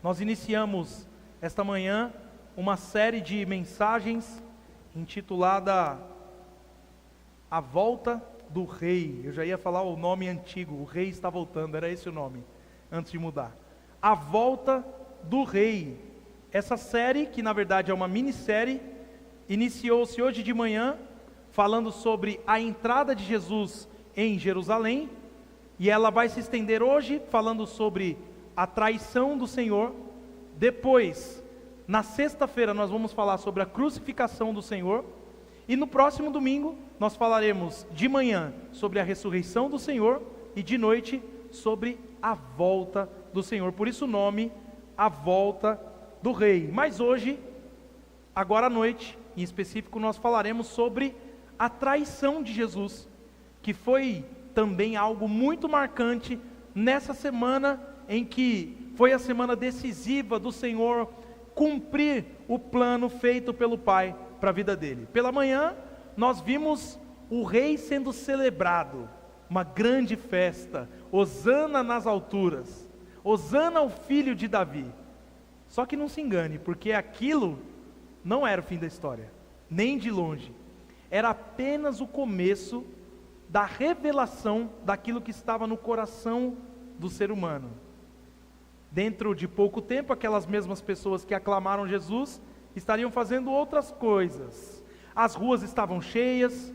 Nós iniciamos esta manhã uma série de mensagens intitulada A Volta do Rei. Eu já ia falar o nome antigo, o Rei está voltando, era esse o nome, antes de mudar. A Volta do Rei. Essa série, que na verdade é uma minissérie, iniciou-se hoje de manhã, falando sobre a entrada de Jesus em Jerusalém, e ela vai se estender hoje, falando sobre a traição do Senhor. Depois, na sexta-feira, nós vamos falar sobre a crucificação do Senhor, e no próximo domingo, nós falaremos de manhã sobre a ressurreição do Senhor, e de noite sobre a volta do Senhor. Por isso o nome, A Volta do Rei. Mas hoje, agora à noite, em específico, nós falaremos sobre a traição de Jesus, que foi também algo muito marcante nessa semana em que foi a semana decisiva do Senhor cumprir o plano feito pelo Pai para a vida dele. Pela manhã, nós vimos o rei sendo celebrado, uma grande festa, hosana nas alturas, hosana ao filho de Davi. Só que não se engane, porque aquilo não era o fim da história, nem de longe. Era apenas o começo da revelação daquilo que estava no coração do ser humano. Dentro de pouco tempo, aquelas mesmas pessoas que aclamaram Jesus estariam fazendo outras coisas. As ruas estavam cheias,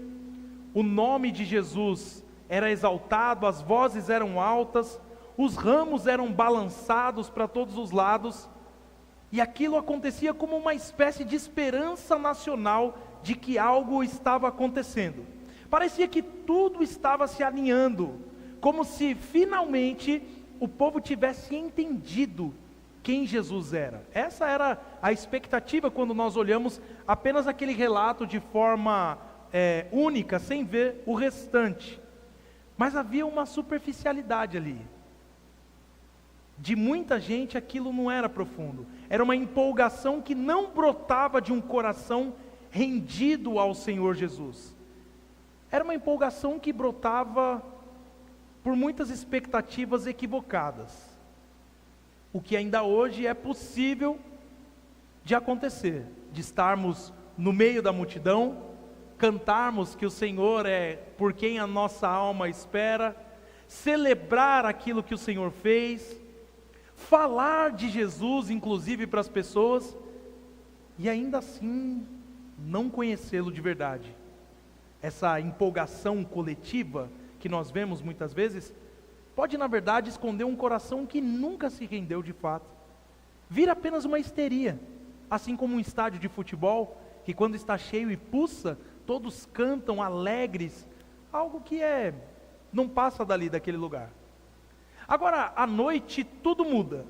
o nome de Jesus era exaltado, as vozes eram altas, os ramos eram balançados para todos os lados, e aquilo acontecia como uma espécie de esperança nacional de que algo estava acontecendo. Parecia que tudo estava se alinhando, como se finalmente o povo tivesse entendido quem Jesus era. Essa era a expectativa quando nós olhamos apenas aquele relato de forma única, sem ver o restante. Mas havia uma superficialidade ali. De muita gente aquilo não era profundo. Era uma empolgação que não brotava de um coração rendido ao Senhor Jesus. Era uma empolgação que brotava por muitas expectativas equivocadas. O que ainda hoje é possível de acontecer, de estarmos no meio da multidão, cantarmos que o Senhor é por quem a nossa alma espera, celebrar aquilo que o Senhor fez, falar de Jesus inclusive para as pessoas, e ainda assim não conhecê-lo de verdade. Essa empolgação coletiva que nós vemos muitas vezes, pode na verdade esconder um coração que nunca se rendeu de fato. Vira apenas uma histeria, assim como um estádio de futebol, que quando está cheio e pulsa, todos cantam alegres, algo que não passa daquele lugar. Agora, à noite, tudo muda.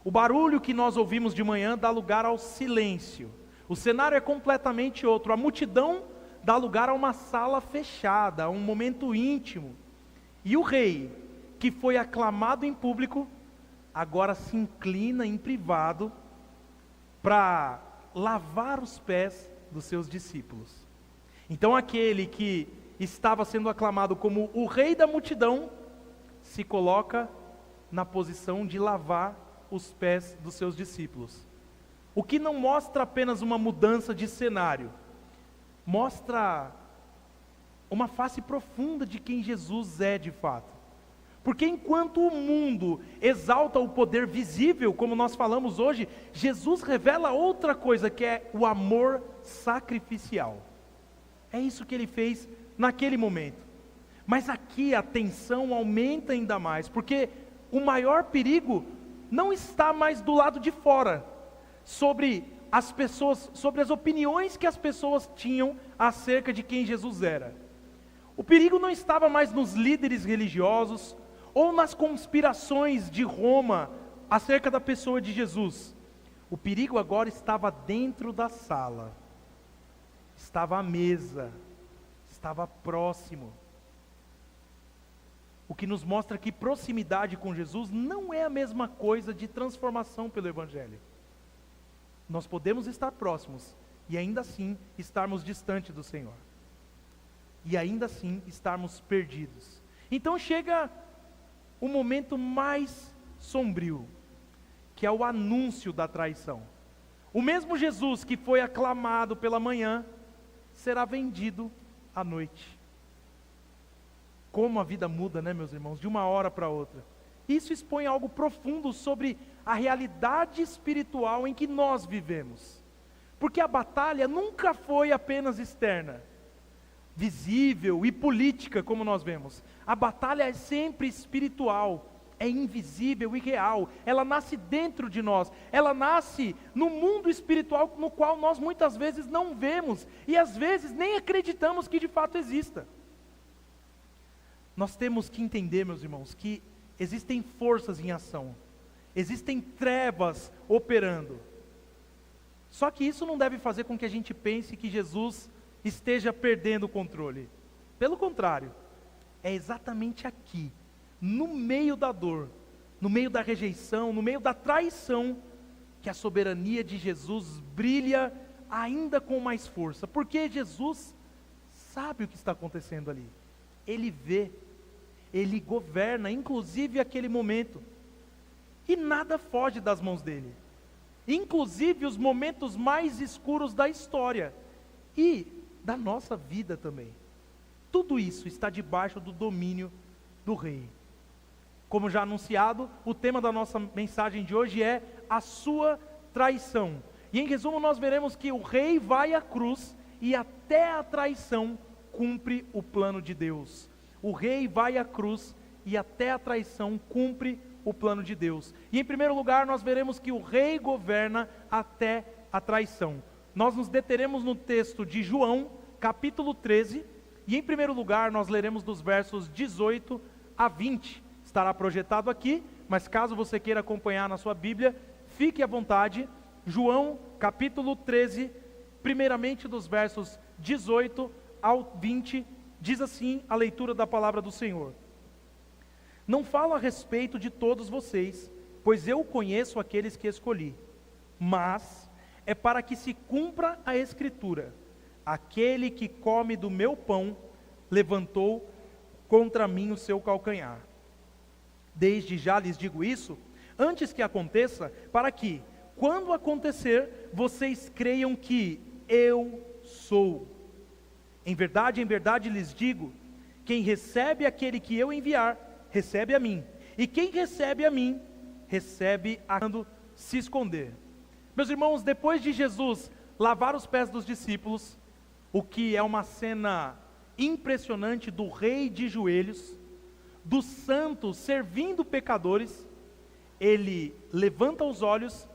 O barulho que nós ouvimos de manhã dá lugar ao silêncio. O cenário é completamente outro. A multidão dá lugar a uma sala fechada, a um momento íntimo. E o rei, que foi aclamado em público, agora se inclina em privado para lavar os pés dos seus discípulos. Então aquele que estava sendo aclamado como o rei da multidão, se coloca na posição de lavar os pés dos seus discípulos. O que não mostra apenas uma mudança de cenário, mostra uma face profunda de quem Jesus é de fato. Porque enquanto o mundo exalta o poder visível, como nós falamos hoje, Jesus revela outra coisa, que é o amor sacrificial. É isso que ele fez naquele momento. Mas aqui a tensão aumenta ainda mais, porque o maior perigo não está mais do lado de fora, sobre as pessoas, sobre as opiniões que as pessoas tinham acerca de quem Jesus era. O perigo não estava mais nos líderes religiosos, ou nas conspirações de Roma acerca da pessoa de Jesus. O perigo agora estava dentro da sala, estava à mesa, estava próximo. O que nos mostra que proximidade com Jesus não é a mesma coisa de transformação pelo Evangelho. Nós podemos estar próximos e ainda assim estarmos distante do Senhor. E ainda assim estarmos perdidos. Então chega o momento mais sombrio, que é o anúncio da traição. O mesmo Jesus que foi aclamado pela manhã, será vendido à noite. Como a vida muda, né, meus irmãos, de uma hora para outra. Isso expõe algo profundo sobre a realidade espiritual em que nós vivemos. Porque a batalha nunca foi apenas externa, visível e política, como nós vemos. A batalha é sempre espiritual, é invisível e real. Ela nasce dentro de nós, ela nasce no mundo espiritual no qual nós muitas vezes não vemos e às vezes nem acreditamos que de fato exista. Nós temos que entender, meus irmãos, que existem forças em ação, existem trevas operando. Só que isso não deve fazer com que a gente pense que Jesus esteja perdendo o controle. Pelo contrário, é exatamente aqui, no meio da dor, no meio da rejeição, no meio da traição, que a soberania de Jesus brilha ainda com mais força. Porque Jesus sabe o que está acontecendo ali. Ele vê, Ele governa, inclusive aquele momento. E nada foge das mãos dele. Inclusive os momentos mais escuros da história e da nossa vida também. Tudo isso está debaixo do domínio do Rei. Como já anunciado, o tema da nossa mensagem de hoje é a sua traição. E em resumo nós veremos que o Rei vai à cruz e até a traição cumpre o plano de Deus. O Rei vai à cruz e até a traição cumpre o plano de Deus. E em primeiro lugar nós veremos que o Rei governa até a traição. Nós nos deteremos no texto de João, capítulo 13, e em primeiro lugar nós leremos dos versos 18 a 20. Estará projetado aqui, mas caso você queira acompanhar na sua Bíblia, fique à vontade. João, capítulo 13, primeiramente dos versos 18 ao 20, diz assim a leitura da palavra do Senhor. Não falo a respeito de todos vocês, pois eu conheço aqueles que escolhi, mas é para que se cumpra a Escritura: aquele que come do meu pão levantou contra mim o seu calcanhar. Desde já lhes digo isso, antes que aconteça, para que, quando acontecer, vocês creiam que eu sou. Em verdade lhes digo, quem recebe aquele que eu enviar, recebe a mim, e quem recebe a mim, recebe a quando se esconder. Meus irmãos, depois de Jesus lavar os pés dos discípulos, o que é uma cena impressionante do Rei de joelhos, dos santos servindo pecadores, ele levanta os olhos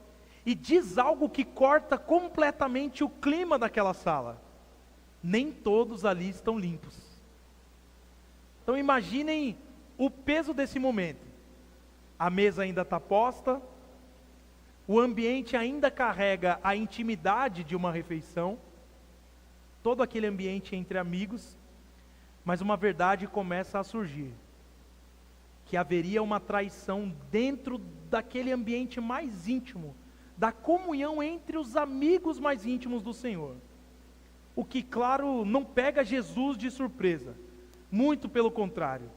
e diz algo que corta completamente o clima daquela sala: nem todos ali estão limpos. Então imaginem o peso desse momento. A mesa ainda está posta, o ambiente ainda carrega a intimidade de uma refeição, todo aquele ambiente entre amigos, mas uma verdade começa a surgir, que haveria uma traição dentro daquele ambiente mais íntimo, da comunhão entre os amigos mais íntimos do Senhor. O que, claro, não pega Jesus de surpresa, muito pelo contrário.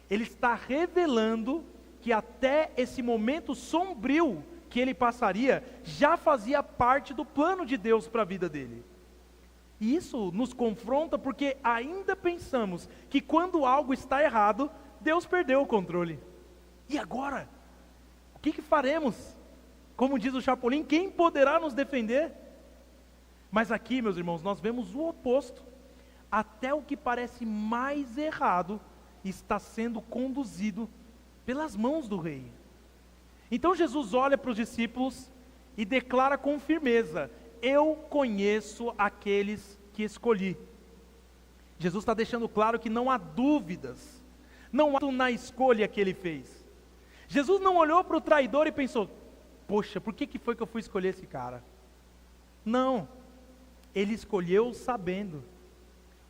Ele está revelando que até esse momento sombrio que ele passaria, já fazia parte do plano de Deus para a vida dele. E isso nos confronta porque ainda pensamos que quando algo está errado, Deus perdeu o controle. E agora? O que faremos? Como diz o Chapolin, quem poderá nos defender? Mas aqui, meus irmãos, nós vemos o oposto. Até o que parece mais errado está sendo conduzido pelas mãos do Rei. Então Jesus olha para os discípulos e declara com firmeza: eu conheço aqueles que escolhi. Jesus está deixando claro que não há dúvidas, não há na escolha que ele fez. Jesus não olhou para o traidor e pensou: poxa, por que foi que eu fui escolher esse cara? Não, ele escolheu sabendo.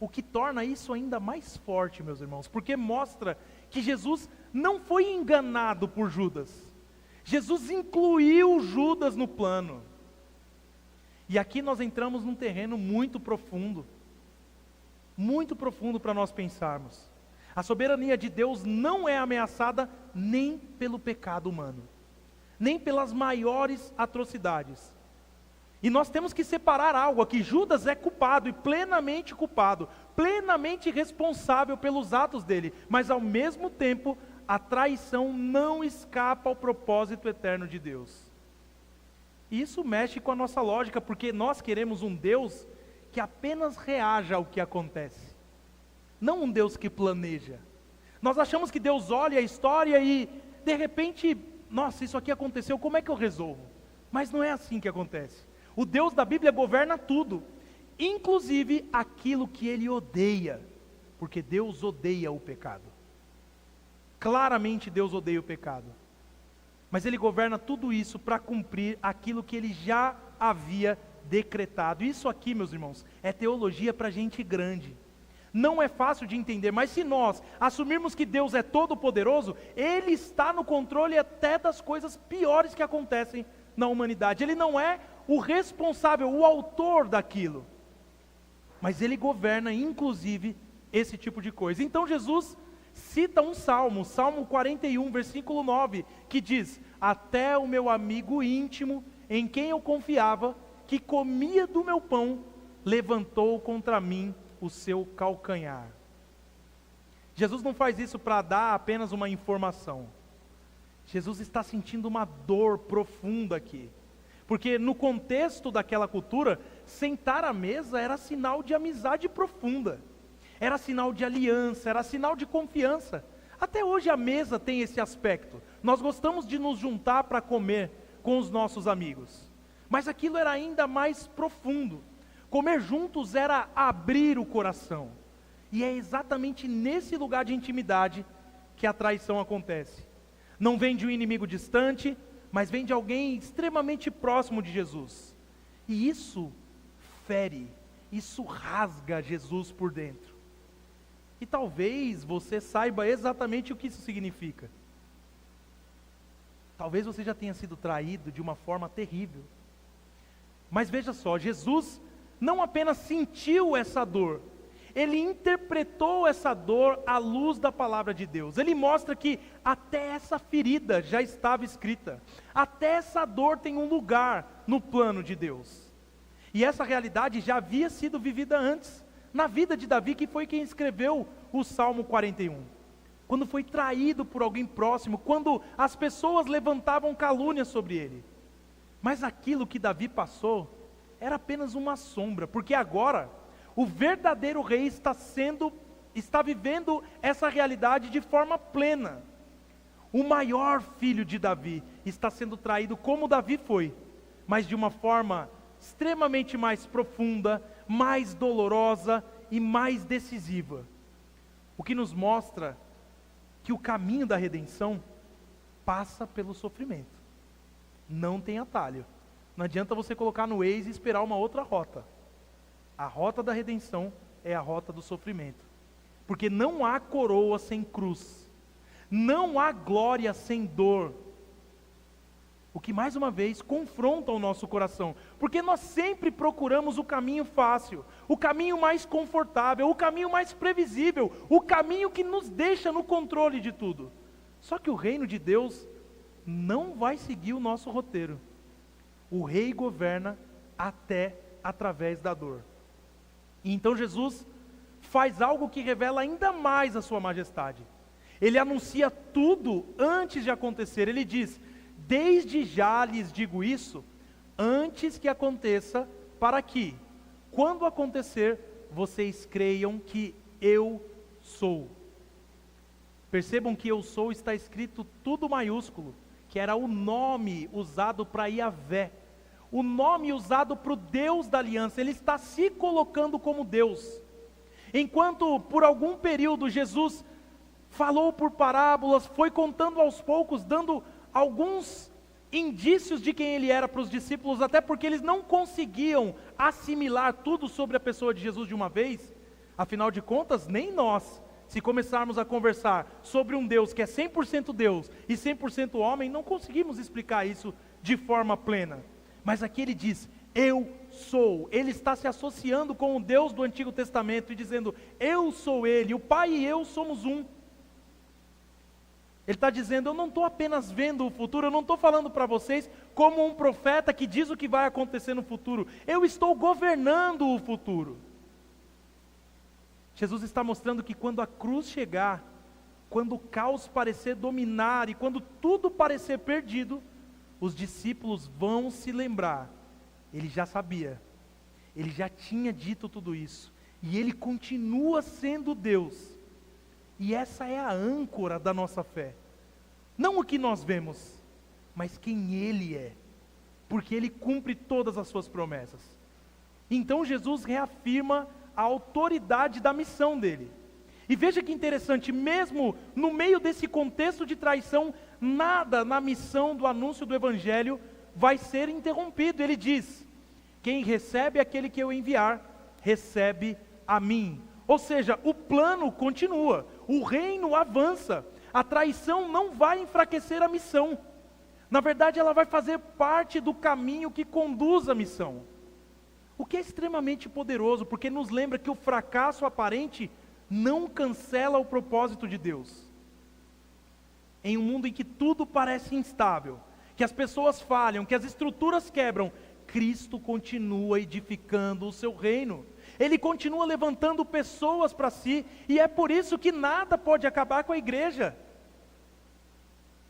O que torna isso ainda mais forte, meus irmãos, porque mostra que Jesus não foi enganado por Judas. Jesus incluiu Judas no plano. E aqui nós entramos num terreno muito profundo para nós pensarmos. A soberania de Deus não é ameaçada nem pelo pecado humano. nem pelas maiores atrocidades. E nós temos que separar algo aqui. Judas é culpado e plenamente culpado, plenamente responsável pelos atos dele, mas ao mesmo tempo a traição não escapa ao propósito eterno de Deus. E isso mexe com a nossa lógica, porque nós queremos um Deus que apenas reaja ao que acontece, não um Deus que planeja. Nós achamos que Deus olha a história e, de repente, nossa, isso aqui aconteceu, como é que eu resolvo? Mas não é assim que acontece. O Deus da Bíblia governa tudo, inclusive aquilo que Ele odeia, porque Deus odeia o pecado. Claramente Deus odeia o pecado, mas Ele governa tudo isso para cumprir aquilo que Ele já havia decretado. Isso aqui, meus irmãos, é teologia para gente grande. Não é fácil de entender, mas se nós assumirmos que Deus é todo poderoso, Ele está no controle até das coisas piores que acontecem na humanidade. Ele não é o responsável, o autor daquilo, mas Ele governa inclusive esse tipo de coisa. Então Jesus cita um salmo, Salmo 41, versículo 9, que diz: até o meu amigo íntimo, em quem eu confiava, que comia do meu pão, levantou contra mim o seu calcanhar. Jesus não faz isso para dar apenas uma informação. Jesus está sentindo uma dor profunda aqui, porque no contexto daquela cultura, sentar à mesa era sinal de amizade profunda, era sinal de aliança, era sinal de confiança. Até hoje a mesa tem esse aspecto. Nós gostamos de nos juntar para comer com os nossos amigos, mas aquilo era ainda mais profundo. Comer juntos era abrir o coração, e é exatamente nesse lugar de intimidade que a traição acontece. Não vem de um inimigo distante, mas vem de alguém extremamente próximo de Jesus, e isso fere, isso rasga Jesus por dentro. E talvez você saiba exatamente o que isso significa. Talvez você já tenha sido traído de uma forma terrível. Mas veja só, Jesus não apenas sentiu essa dor, Ele interpretou essa dor à luz da palavra de Deus. Ele mostra que até essa ferida já estava escrita, até essa dor tem um lugar no plano de Deus. E essa realidade já havia sido vivida antes, na vida de Davi, que foi quem escreveu o Salmo 41. Quando foi traído por alguém próximo, quando as pessoas levantavam calúnia sobre ele. Mas aquilo que Davi passou era apenas uma sombra, porque agora o verdadeiro rei está vivendo essa realidade de forma plena. O maior filho de Davi está sendo traído como Davi foi, mas de uma forma extremamente mais profunda, mais dolorosa e mais decisiva. O que nos mostra que o caminho da redenção passa pelo sofrimento. Não tem atalho. Não adianta você colocar no Waze e esperar uma outra rota. A rota da redenção é a rota do sofrimento. Porque não há coroa sem cruz. Não há glória sem dor. O que mais uma vez confronta o nosso coração. Porque nós sempre procuramos o caminho fácil, o caminho mais confortável, o caminho mais previsível, o caminho que nos deixa no controle de tudo. Só que o reino de Deus não vai seguir o nosso roteiro. O rei governa até através da dor. E então Jesus faz algo que revela ainda mais a sua majestade. Ele anuncia tudo antes de acontecer. Ele diz: desde já lhes digo isso, antes que aconteça, para que, quando acontecer, vocês creiam que eu sou. Percebam que eu sou está escrito tudo maiúsculo, que era o nome usado para Yahvé, o nome usado para o Deus da aliança. Ele está se colocando como Deus. Enquanto por algum período Jesus falou por parábolas, foi contando aos poucos, dando alguns indícios de quem ele era para os discípulos, até porque eles não conseguiam assimilar tudo sobre a pessoa de Jesus de uma vez. Afinal de contas, nem nós, se começarmos a conversar sobre um Deus que é 100% Deus e 100% homem, não conseguimos explicar isso de forma plena. Mas aqui ele diz: eu sou. Ele está se associando com o Deus do Antigo Testamento e dizendo: eu sou Ele, o Pai e eu somos um. Ele está dizendo, eu não estou apenas vendo o futuro, eu não estou falando para vocês como um profeta que diz o que vai acontecer no futuro, eu estou governando o futuro. Jesus está mostrando que quando a cruz chegar, quando o caos parecer dominar e quando tudo parecer perdido, os discípulos vão se lembrar, ele já sabia, ele já tinha dito tudo isso, e ele continua sendo Deus, e essa é a âncora da nossa fé, não o que nós vemos, mas quem ele é, porque ele cumpre todas as suas promessas. Então Jesus reafirma a autoridade da missão dele, e veja que interessante, mesmo no meio desse contexto de traição, nada na missão do anúncio do Evangelho vai ser interrompido. Ele diz, quem recebe aquele que eu enviar, recebe a mim. Ou seja, o plano continua, o reino avança, a traição não vai enfraquecer a missão. Na verdade, ela vai fazer parte do caminho que conduz à missão. O que é extremamente poderoso, porque nos lembra que o fracasso aparente não cancela o propósito de Deus. Em um mundo em que tudo parece instável, que as pessoas falham, que as estruturas quebram, Cristo continua edificando o seu reino. Ele continua levantando pessoas para si, e é por isso que nada pode acabar com a igreja.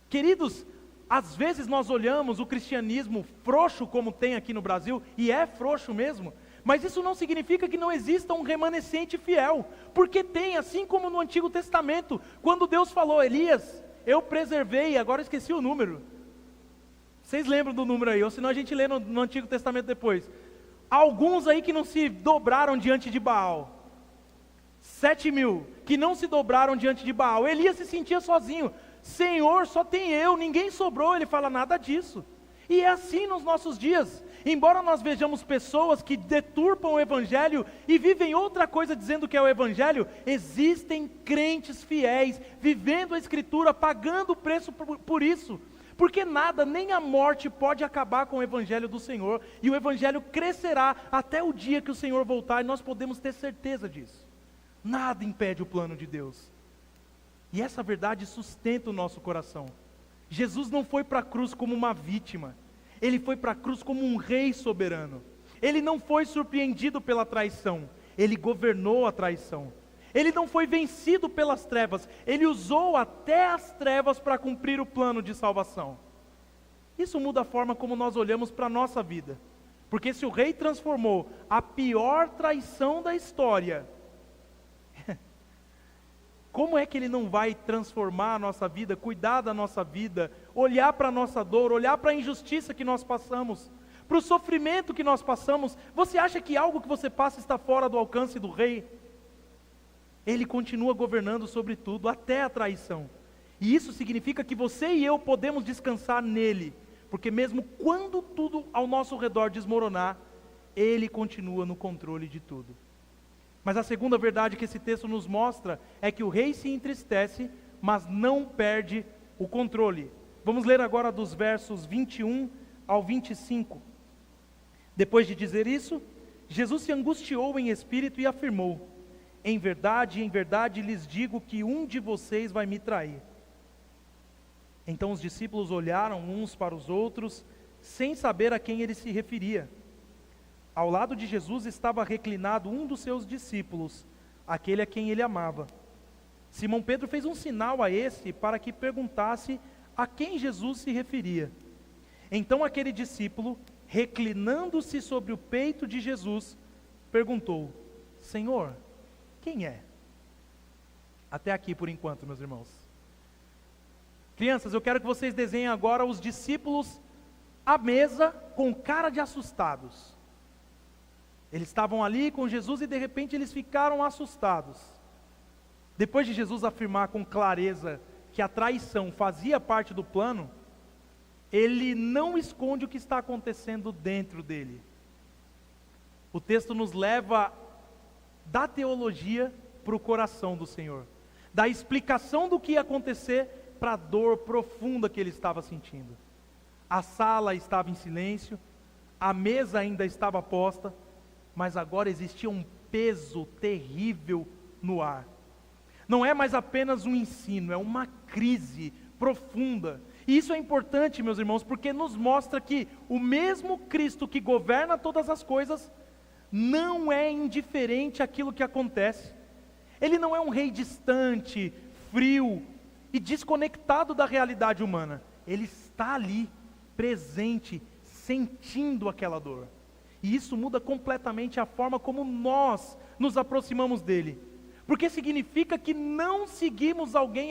Queridos, às vezes nós olhamos o cristianismo frouxo como tem aqui no Brasil, e é frouxo mesmo, mas isso não significa que não exista um remanescente fiel, porque tem, assim como no Antigo Testamento, quando Deus falou, Elias, eu preservei, agora eu esqueci o número, vocês lembram do número aí, ou senão a gente lê no Antigo Testamento depois, alguns aí que não se dobraram diante de Baal, 7.000 que não se dobraram diante de Baal, Elias se sentia sozinho, Senhor, só tem eu, ninguém sobrou, ele fala nada disso, e é assim nos nossos dias. Embora nós vejamos pessoas que deturpam o Evangelho e vivem outra coisa dizendo que é o Evangelho, existem crentes fiéis, vivendo a Escritura, pagando o preço por isso, porque nada, nem a morte pode acabar com o Evangelho do Senhor, e o Evangelho crescerá até o dia que o Senhor voltar, e nós podemos ter certeza disso. Nada impede o plano de Deus, e essa verdade sustenta o nosso coração. Jesus não foi para a cruz como uma vítima, ele foi para a cruz como um rei soberano. Ele não foi surpreendido pela traição, ele governou a traição. Ele não foi vencido pelas trevas, ele usou até as trevas para cumprir o plano de salvação. Isso muda a forma como nós olhamos para a nossa vida, porque se o rei transformou a pior traição da história, como é que ele não vai transformar a nossa vida, cuidar da nossa vida, olhar para a nossa dor, olhar para a injustiça que nós passamos, para o sofrimento que nós passamos? Você acha que algo que você passa está fora do alcance do rei? Ele continua governando sobre tudo, até a traição. E isso significa que você e eu podemos descansar nele, porque mesmo quando tudo ao nosso redor desmoronar, ele continua no controle de tudo. Mas a segunda verdade que esse texto nos mostra é que o rei se entristece, mas não perde o controle. Vamos ler agora dos versos 21 ao 25. Depois de dizer isso, Jesus se angustiou em espírito e afirmou, em verdade lhes digo que um de vocês vai me trair. Então os discípulos olharam uns para os outros, sem saber a quem ele se referia. Ao lado de Jesus estava reclinado um dos seus discípulos, aquele a quem ele amava. Simão Pedro fez um sinal a esse para que perguntasse a quem Jesus se referia. Então aquele discípulo, reclinando-se sobre o peito de Jesus, perguntou, Senhor, quem é? Até aqui por enquanto, meus irmãos. Crianças, eu quero que vocês desenhem agora os discípulos à mesa com cara de assustados. Eles estavam ali com Jesus e de repente eles ficaram assustados. Depois de Jesus afirmar com clareza que a traição fazia parte do plano, ele não esconde o que está acontecendo dentro dele. O texto nos leva da teologia para o coração do Senhor, da explicação do que ia acontecer para a dor profunda que ele estava sentindo. A sala estava em silêncio, a mesa ainda estava posta, mas agora existia um peso terrível no ar. Não é mais apenas um ensino, é uma crise profunda. E isso é importante, meus irmãos, porque nos mostra que o mesmo Cristo que governa todas as coisas não é indiferente àquilo que acontece. Ele não é um rei distante, frio e desconectado da realidade humana. Ele está ali, presente, sentindo aquela dor. E isso muda completamente a forma como nós nos aproximamos dele. Porque significa que não seguimos alguém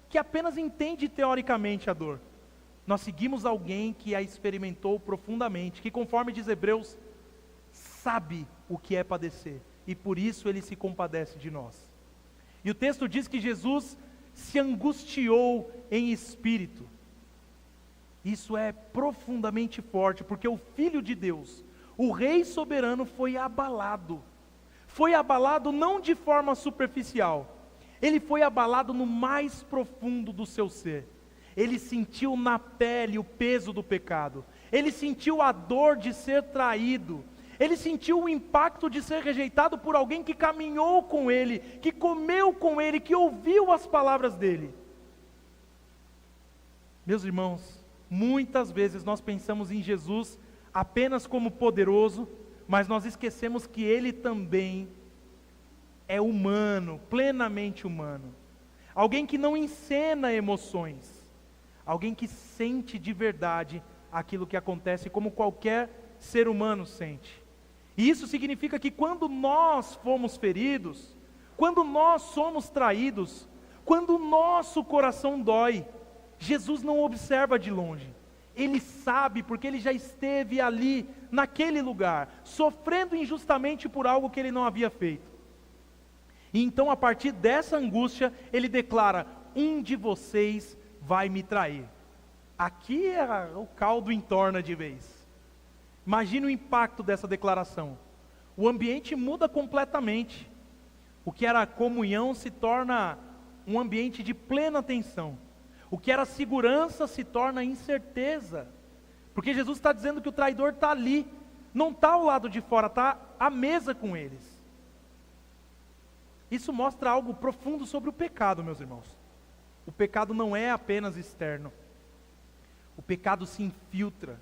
que apenas entende teoricamente a dor. Nós seguimos alguém que a experimentou profundamente, que, conforme diz Hebreus, sabe o que é padecer, e por isso ele se compadece de nós. E o texto diz que Jesus se angustiou em espírito. Isso é profundamente forte, porque o Filho de Deus, o Rei soberano, foi abalado. Foi abalado não de forma superficial, ele foi abalado no mais profundo do seu ser. Ele sentiu na pele o peso do pecado, ele sentiu a dor de ser traído, ele sentiu o impacto de ser rejeitado por alguém que caminhou com ele, que comeu com ele, que ouviu as palavras dele. Meus irmãos, muitas vezes nós pensamos em Jesus apenas como poderoso, mas nós esquecemos que ele também é humano, plenamente humano. Alguém que não encena emoções, alguém que sente de verdade aquilo que acontece como qualquer ser humano sente. E isso significa que quando nós fomos feridos, quando nós somos traídos, quando o nosso coração dói, Jesus não observa de longe. Ele sabe, porque ele já esteve ali, naquele lugar, sofrendo injustamente por algo que ele não havia feito. E então, a partir dessa angústia, ele declara: um de vocês vai me trair. Aqui o caldo entorna de vez. Imagine o impacto dessa declaração. O ambiente muda completamente. O que era comunhão se torna um ambiente de plena tensão. O que era segurança se torna incerteza. Porque Jesus está dizendo que o traidor está ali, não está ao lado de fora, está à mesa com eles. Isso mostra algo profundo sobre o pecado, meus irmãos. O pecado não é apenas externo. O pecado se infiltra,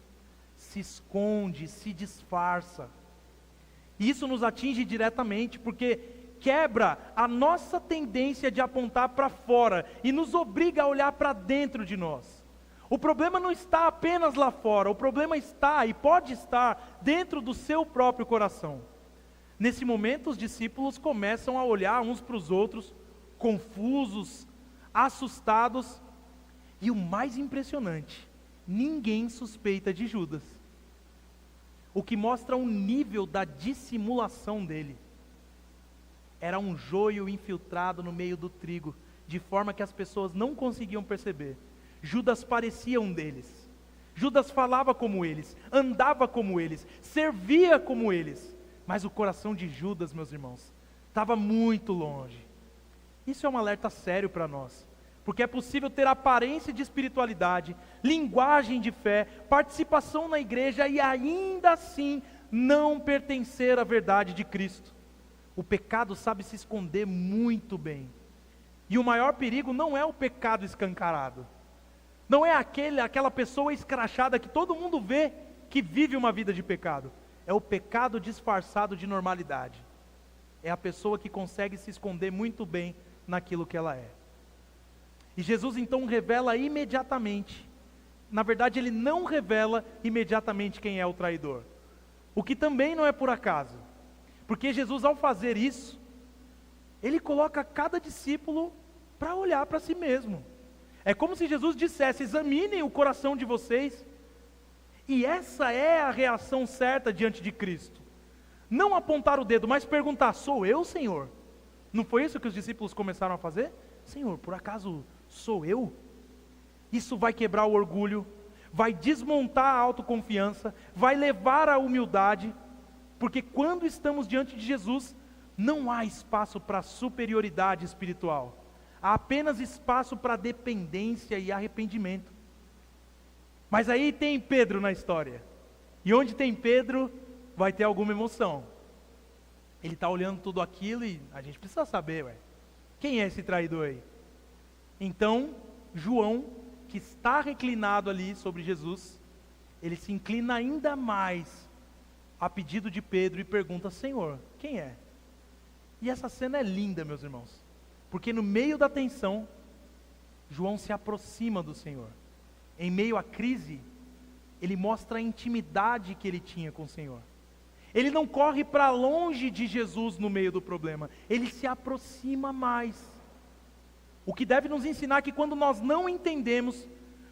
se esconde, se disfarça. E isso nos atinge diretamente, porque quebra a nossa tendência de apontar para fora e nos obriga a olhar para dentro de nós. O problema não está apenas lá fora, o problema está e pode estar dentro do seu próprio coração. Nesse momento, os discípulos começam a olhar uns para os outros, confusos, assustados, e o mais impressionante, ninguém suspeita de Judas. O que mostra o nível da dissimulação dele. Era um joio infiltrado no meio do trigo, de forma que as pessoas não conseguiam perceber. Judas parecia um deles. Judas falava como eles, andava como eles, servia como eles. Mas o coração de Judas, meus irmãos, estava muito longe. Isso é um alerta sério para nós. Porque é possível ter aparência de espiritualidade, linguagem de fé, participação na igreja e ainda assim não pertencer à verdade de Cristo. O pecado sabe se esconder muito bem. E o maior perigo não é o pecado escancarado. Não é aquela pessoa escrachada que todo mundo vê que vive uma vida de pecado. É o pecado disfarçado de normalidade. É a pessoa que consegue se esconder muito bem naquilo que ela é. E Jesus então revela imediatamente. Na verdade, ele não revela imediatamente quem é o traidor. O que também não é por acaso. Porque Jesus, ao fazer isso, ele coloca cada discípulo para olhar para si mesmo. É como se Jesus dissesse: examinem o coração de vocês. E essa é a reação certa diante de Cristo. Não apontar o dedo, mas perguntar: sou eu, Senhor? Não foi isso que os discípulos começaram a fazer? Senhor, por acaso sou eu? Isso vai quebrar o orgulho, vai desmontar a autoconfiança, vai levar à humildade, porque quando estamos diante de Jesus, não há espaço para superioridade espiritual, há apenas espaço para dependência e arrependimento. Mas aí tem Pedro na história, e onde tem Pedro, vai ter alguma emoção. Ele está olhando tudo aquilo e a gente precisa saber, quem é esse traidor aí? Então, João, que está reclinado ali sobre Jesus, ele se inclina ainda mais a pedido de Pedro e pergunta: Senhor, quem é? E essa cena é linda, meus irmãos, porque no meio da tensão, João se aproxima do Senhor. Em meio à crise, ele mostra a intimidade que ele tinha com o Senhor. Ele não corre para longe de Jesus no meio do problema, ele se aproxima mais. O que deve nos ensinar que quando nós não entendemos,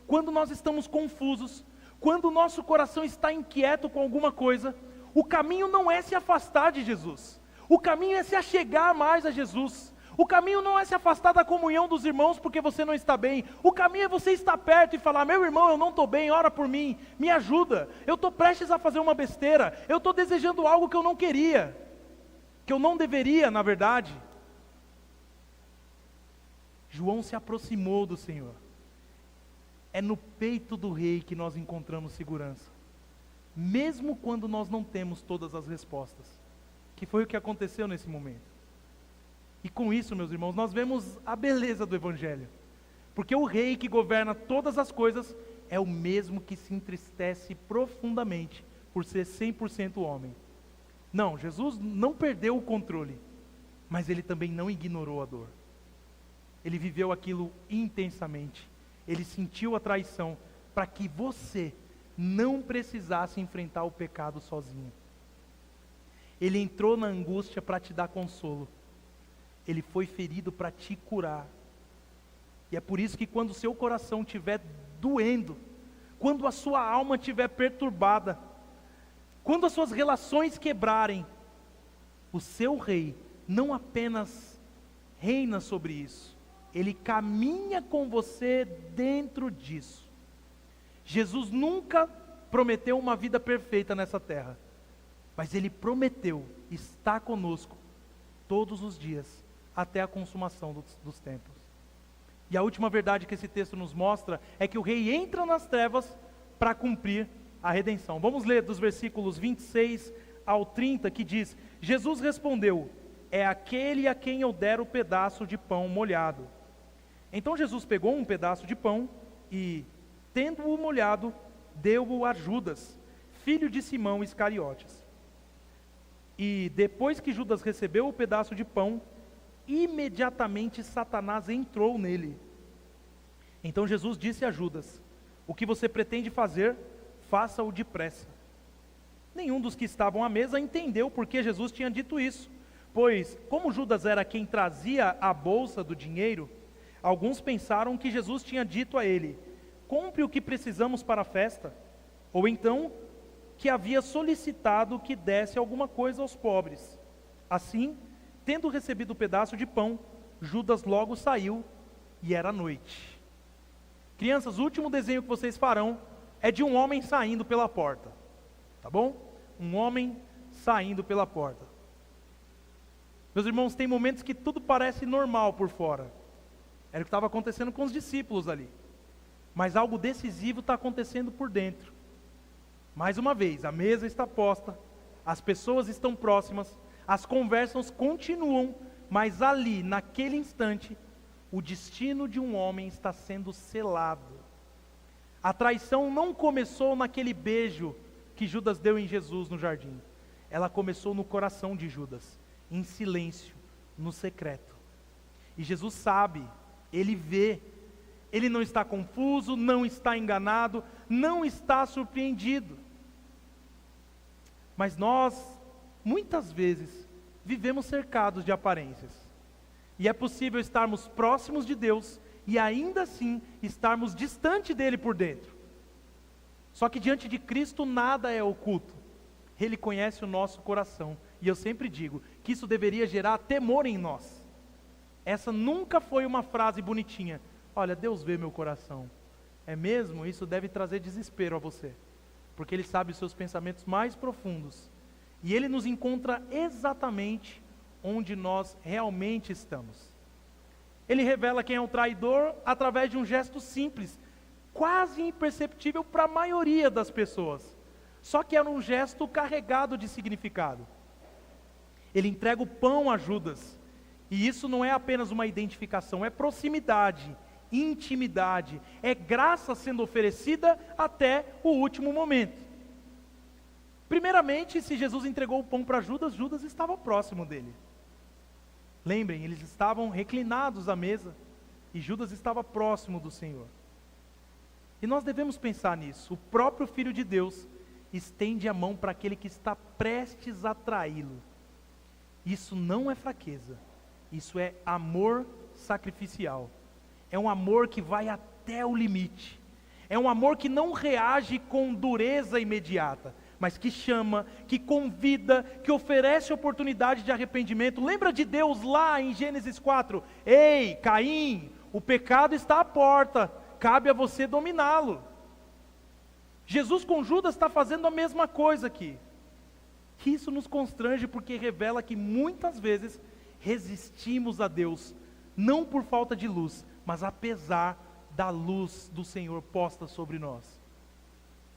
quando nós estamos confusos, quando o nosso coração está inquieto com alguma coisa, o caminho não é se afastar de Jesus, o caminho é se achegar mais a Jesus. O caminho não é se afastar da comunhão dos irmãos porque você não está bem. O caminho é você estar perto e falar: meu irmão, eu não estou bem, ora por mim, me ajuda. Eu estou prestes a fazer uma besteira, eu estou desejando algo que eu não queria, que eu não deveria, na verdade. João se aproximou do Senhor. É no peito do rei que nós encontramos segurança, mesmo quando nós não temos todas as respostas, que foi o que aconteceu nesse momento. E com isso, meus irmãos, nós vemos a beleza do Evangelho, porque o rei que governa todas as coisas é o mesmo que se entristece profundamente por ser 100% homem. Não, Jesus não perdeu o controle, mas ele também não ignorou a dor. Ele viveu aquilo intensamente, ele sentiu a traição para que você não precisasse enfrentar o pecado sozinho. Ele entrou na angústia para te dar consolo. Ele foi ferido para te curar. E é por isso que quando o seu coração estiver doendo, quando a sua alma estiver perturbada, quando as suas relações quebrarem, o seu rei não apenas reina sobre isso, ele caminha com você dentro disso. Jesus nunca prometeu uma vida perfeita nessa terra, mas ele prometeu estar conosco todos os dias, até a consumação dos tempos. E a última verdade que esse texto nos mostra é que o rei entra nas trevas para cumprir a redenção. Vamos ler dos versículos 26 ao 30, que diz: Jesus respondeu: é aquele a quem eu der o pedaço de pão molhado. Então Jesus pegou um pedaço de pão e, tendo-o molhado, deu-o a Judas, filho de Simão Iscariotes. E depois que Judas recebeu o pedaço de pão, imediatamente Satanás entrou nele. Então Jesus disse a Judas: o que você pretende fazer, faça-o depressa. Nenhum dos que estavam à mesa entendeu por que Jesus tinha dito isso, pois, como Judas era quem trazia a bolsa do dinheiro, alguns pensaram que Jesus tinha dito a ele: compre o que precisamos para a festa, ou então que havia solicitado que desse alguma coisa aos pobres. Assim, tendo recebido o pedaço de pão, Judas logo saiu e era noite. Crianças, o último desenho que vocês farão é de um homem saindo pela porta, tá bom? Um homem saindo pela porta. Meus irmãos, tem momentos que tudo parece normal por fora. Era o que estava acontecendo com os discípulos ali. Mas algo decisivo está acontecendo por dentro. Mais uma vez, a mesa está posta, as pessoas estão próximas, as conversas continuam, mas ali, naquele instante, o destino de um homem está sendo selado. A traição não começou naquele beijo que Judas deu em Jesus no jardim. Ela começou no coração de Judas, em silêncio, no secreto. E Jesus sabe, ele vê, ele não está confuso, não está enganado, não está surpreendido. Mas nós, muitas vezes, vivemos cercados de aparências. E é possível estarmos próximos de Deus e ainda assim estarmos distante dele por dentro. Só que diante de Cristo nada é oculto. Ele conhece o nosso coração. E eu sempre digo que isso deveria gerar temor em nós. Essa nunca foi uma frase bonitinha. Olha, Deus vê meu coração. É mesmo? Isso deve trazer desespero a você. Porque Ele sabe os seus pensamentos mais profundos. E Ele nos encontra exatamente onde nós realmente estamos. Ele revela quem é o traidor através de um gesto simples, quase imperceptível para a maioria das pessoas. Só que era um gesto carregado de significado. Ele entrega o pão a Judas. E isso não é apenas uma identificação, é proximidade, intimidade, é graça sendo oferecida até o último momento. Primeiramente, se Jesus entregou o pão para Judas, Judas estava próximo dele. Lembrem, eles estavam reclinados à mesa e Judas estava próximo do Senhor. E nós devemos pensar nisso. O próprio Filho de Deus estende a mão para aquele que está prestes a traí-lo. Isso não é fraqueza, isso é amor sacrificial. É um amor que vai até o limite. É um amor que não reage com dureza imediata, mas que chama, que convida, que oferece oportunidade de arrependimento. Lembra de Deus lá em Gênesis 4? Ei, Caim, o pecado está à porta, cabe a você dominá-lo. Jesus com Judas está fazendo a mesma coisa aqui. Isso nos constrange porque revela que muitas vezes resistimos a Deus, não por falta de luz, mas apesar da luz do Senhor posta sobre nós.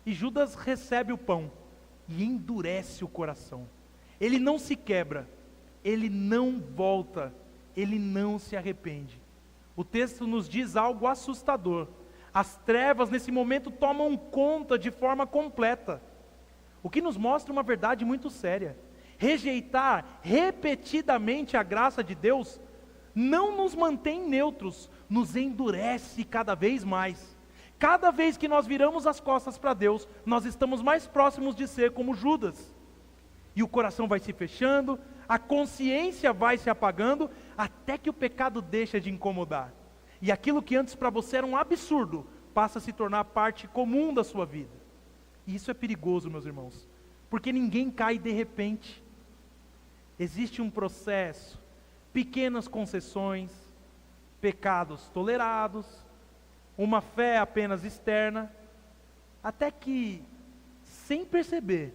E Judas recebe o pão e endurece o coração. Ele não se quebra, ele não volta, ele não se arrepende. O texto nos diz algo assustador. As trevas nesse momento tomam conta de forma completa, o que nos mostra uma verdade muito séria. Rejeitar repetidamente a graça de Deus não nos mantém neutros, nos endurece cada vez mais. Cada vez que nós viramos as costas para Deus, nós estamos mais próximos de ser como Judas. E o coração vai se fechando, a consciência vai se apagando, até que o pecado deixa de incomodar. E aquilo que antes para você era um absurdo, passa a se tornar parte comum da sua vida. E isso é perigoso, meus irmãos, porque ninguém cai de repente. Existe um processo, pequenas concessões, pecados tolerados, uma fé apenas externa, até que, sem perceber,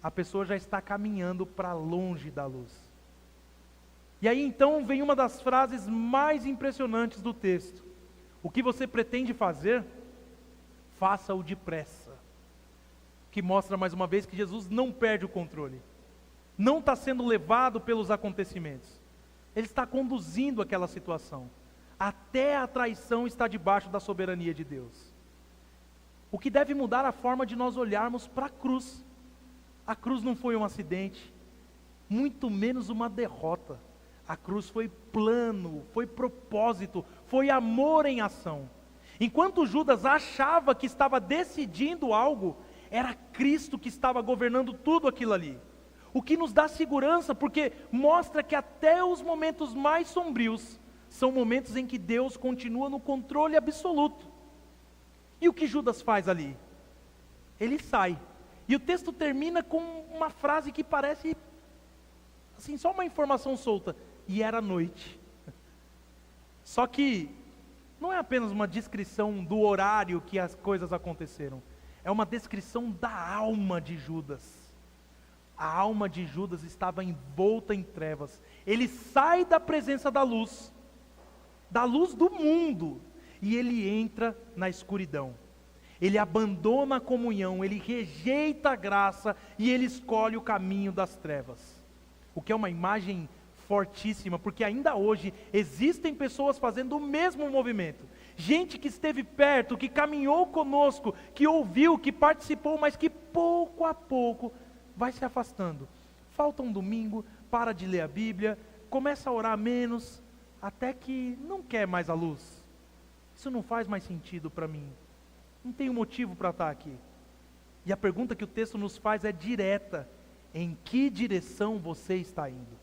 a pessoa já está caminhando para longe da luz. E aí então vem uma das frases mais impressionantes do texto: o que você pretende fazer, faça-o depressa. Que mostra mais uma vez que Jesus não perde o controle, não está sendo levado pelos acontecimentos, Ele está conduzindo aquela situação. Até a traição está debaixo da soberania de Deus. O que deve mudar a forma de nós olharmos para a cruz. A cruz não foi um acidente, muito menos uma derrota. A cruz foi plano, foi propósito, foi amor em ação. Enquanto Judas achava que estava decidindo algo, era Cristo que estava governando tudo aquilo ali. O que nos dá segurança, porque mostra que até os momentos mais sombrios são momentos em que Deus continua no controle absoluto. E o que Judas faz ali? Ele sai. E o texto termina com uma frase que parece assim, só uma informação solta. E era noite. Só que não é apenas uma descrição do horário que as coisas aconteceram. É uma descrição da alma de Judas. A alma de Judas estava envolta em trevas. Ele sai da presença da luz do mundo, e ele entra na escuridão. Ele abandona a comunhão, ele rejeita a graça, e ele escolhe o caminho das trevas. O que é uma imagem fortíssima, porque ainda hoje existem pessoas fazendo o mesmo movimento. Gente que esteve perto, que caminhou conosco, que ouviu, que participou, mas que pouco a pouco vai se afastando. Falta um domingo, para de ler a Bíblia, começa a orar menos, até que não quer mais a luz. Isso não faz mais sentido para mim. Não tenho motivo para estar aqui. E a pergunta que o texto nos faz é direta: em que direção você está indo?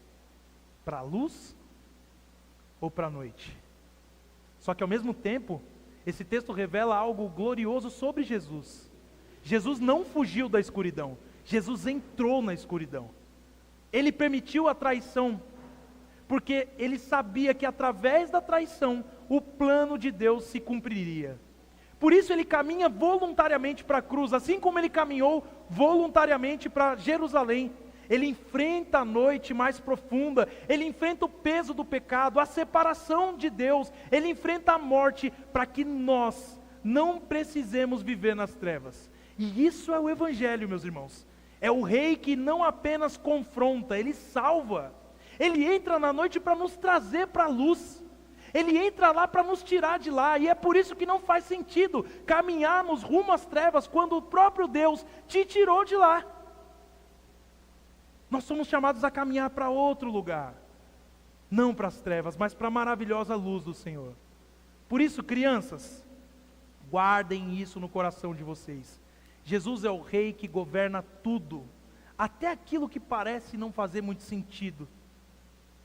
Para a luz ou para a noite? Só que ao mesmo tempo, esse texto revela algo glorioso sobre Jesus. Jesus não fugiu da escuridão, Jesus entrou na escuridão. Ele permitiu a traição, porque ele sabia que através da traição, o plano de Deus se cumpriria. Por isso ele caminha voluntariamente para a cruz, assim como ele caminhou voluntariamente para Jerusalém. Ele enfrenta a noite mais profunda, ele enfrenta o peso do pecado, a separação de Deus, ele enfrenta a morte para que nós não precisemos viver nas trevas. E isso é o Evangelho, meus irmãos. É o Rei que não apenas confronta, ele salva. Ele entra na noite para nos trazer para a luz. Ele entra lá para nos tirar de lá, e é por isso que não faz sentido caminharmos rumo às trevas quando o próprio Deus te tirou de lá. Nós somos chamados a caminhar para outro lugar, não para as trevas, mas para a maravilhosa luz do Senhor. Por isso, crianças, guardem isso no coração de vocês. Jesus é o Rei que governa tudo, até aquilo que parece não fazer muito sentido.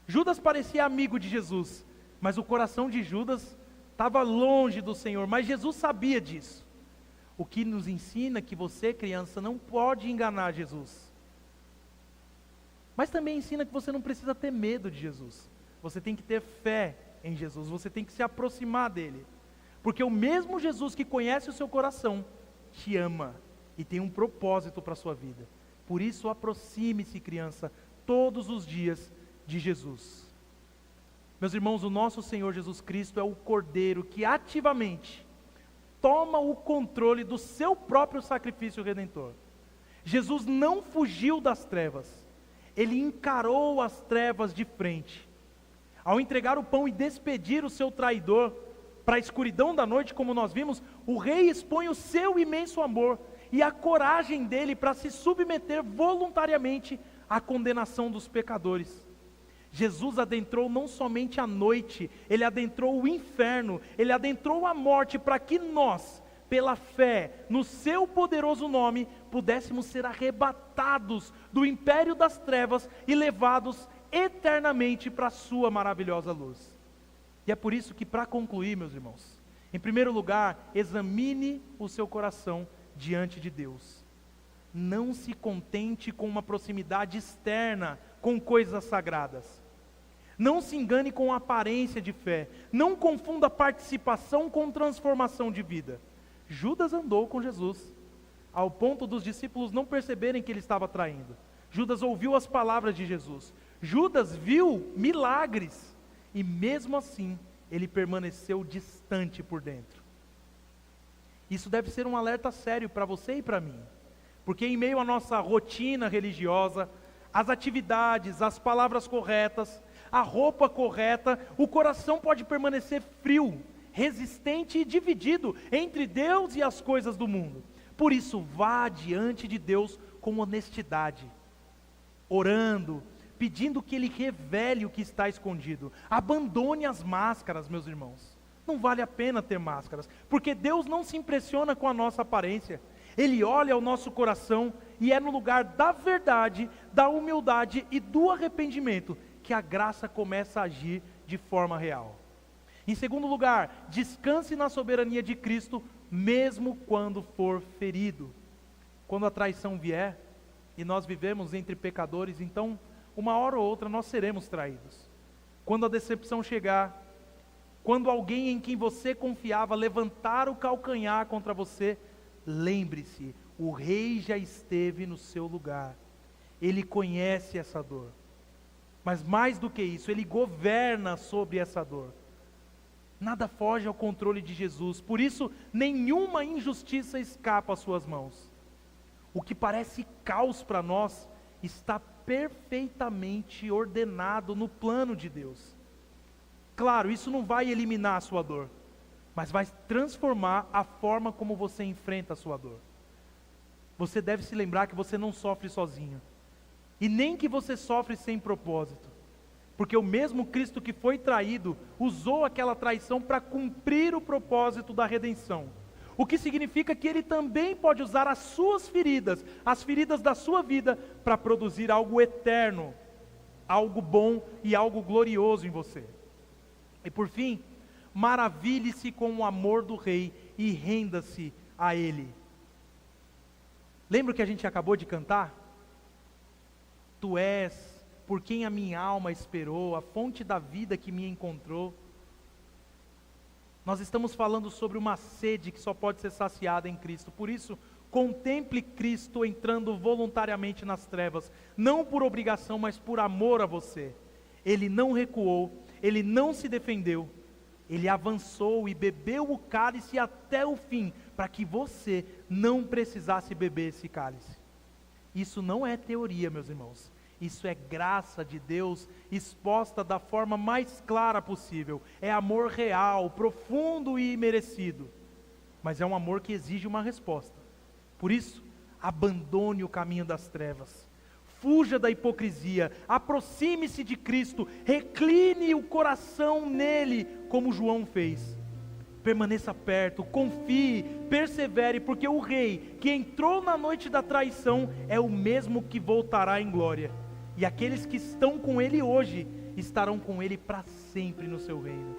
Judas parecia amigo de Jesus, mas o coração de Judas estava longe do Senhor, mas Jesus sabia disso. O que nos ensina que você, criança, não pode enganar Jesus. Mas também ensina que você não precisa ter medo de Jesus. Você tem que ter fé em Jesus, você tem que se aproximar dele. Porque o mesmo Jesus que conhece o seu coração, te ama e tem um propósito para a sua vida. Por isso, aproxime-se, criança, todos os dias de Jesus. Meus irmãos, o nosso Senhor Jesus Cristo é o Cordeiro que ativamente toma o controle do seu próprio sacrifício redentor. Jesus não fugiu das trevas. Ele encarou as trevas de frente. Ao entregar o pão e despedir o seu traidor para a escuridão da noite, como nós vimos, o rei expõe o seu imenso amor e a coragem dele para se submeter voluntariamente à condenação dos pecadores. Jesus adentrou não somente a noite, ele adentrou o inferno, ele adentrou a morte para que nós, pela fé no seu poderoso nome, pudéssemos ser arrebatados do império das trevas e levados eternamente para a sua maravilhosa luz. E é por isso que, para concluir, meus irmãos, em primeiro lugar, examine o seu coração diante de Deus. Não se contente com uma proximidade externa com coisas sagradas. Não se engane com a aparência de fé. Não confunda participação com transformação de vida. Judas andou com Jesus, ao ponto dos discípulos não perceberem que ele estava traindo. Judas ouviu as palavras de Jesus. Judas viu milagres, e mesmo assim, ele permaneceu distante por dentro. Isso deve ser um alerta sério para você e para mim, porque em meio à nossa rotina religiosa, as atividades, as palavras corretas, a roupa correta, o coração pode permanecer frio, resistente e dividido entre Deus e as coisas do mundo. Por isso, vá diante de Deus com honestidade, orando, pedindo que Ele revele o que está escondido. Abandone as máscaras, meus irmãos. Não vale a pena ter máscaras, porque Deus não se impressiona com a nossa aparência. Ele olha o nosso coração e é no lugar da verdade, da humildade e do arrependimento que a graça começa a agir de forma real. Em segundo lugar, descanse na soberania de Cristo, mesmo quando for ferido. Quando a traição vier, e nós vivemos entre pecadores, então, uma hora ou outra nós seremos traídos. Quando a decepção chegar, quando alguém em quem você confiava levantar o calcanhar contra você, lembre-se, o rei já esteve no seu lugar. Ele conhece essa dor. Mas mais do que isso, ele governa sobre essa dor. Nada foge ao controle de Jesus, por isso nenhuma injustiça escapa às suas mãos. O que parece caos para nós, está perfeitamente ordenado no plano de Deus. Claro, isso não vai eliminar a sua dor, mas vai transformar a forma como você enfrenta a sua dor. Você deve se lembrar que você não sofre sozinho, e nem que você sofre sem propósito, porque o mesmo Cristo que foi traído, usou aquela traição para cumprir o propósito da redenção, o que significa que Ele também pode usar as suas feridas, as feridas da sua vida, para produzir algo eterno, algo bom e algo glorioso em você. E por fim, maravilhe-se com o amor do Rei e renda-se a Ele. Lembra o que a gente acabou de cantar? Tu és por quem a minha alma esperou, a fonte da vida que me encontrou. Nós estamos falando sobre uma sede que só pode ser saciada em Cristo. Por isso, contemple Cristo entrando voluntariamente nas trevas, não por obrigação, mas por amor a você. Ele não recuou, Ele não se defendeu, Ele avançou e bebeu o cálice até o fim, para que você não precisasse beber esse cálice. Isso não é teoria, meus irmãos. Isso é graça de Deus exposta da forma mais clara possível. É amor real, profundo e imerecido. Mas é um amor que exige uma resposta. Por isso, abandone o caminho das trevas. Fuja da hipocrisia, aproxime-se de Cristo, recline o coração nele, como João fez. Permaneça perto, confie, persevere, porque o rei que entrou na noite da traição é o mesmo que voltará em glória. E aqueles que estão com ele hoje, estarão com ele para sempre no seu reino.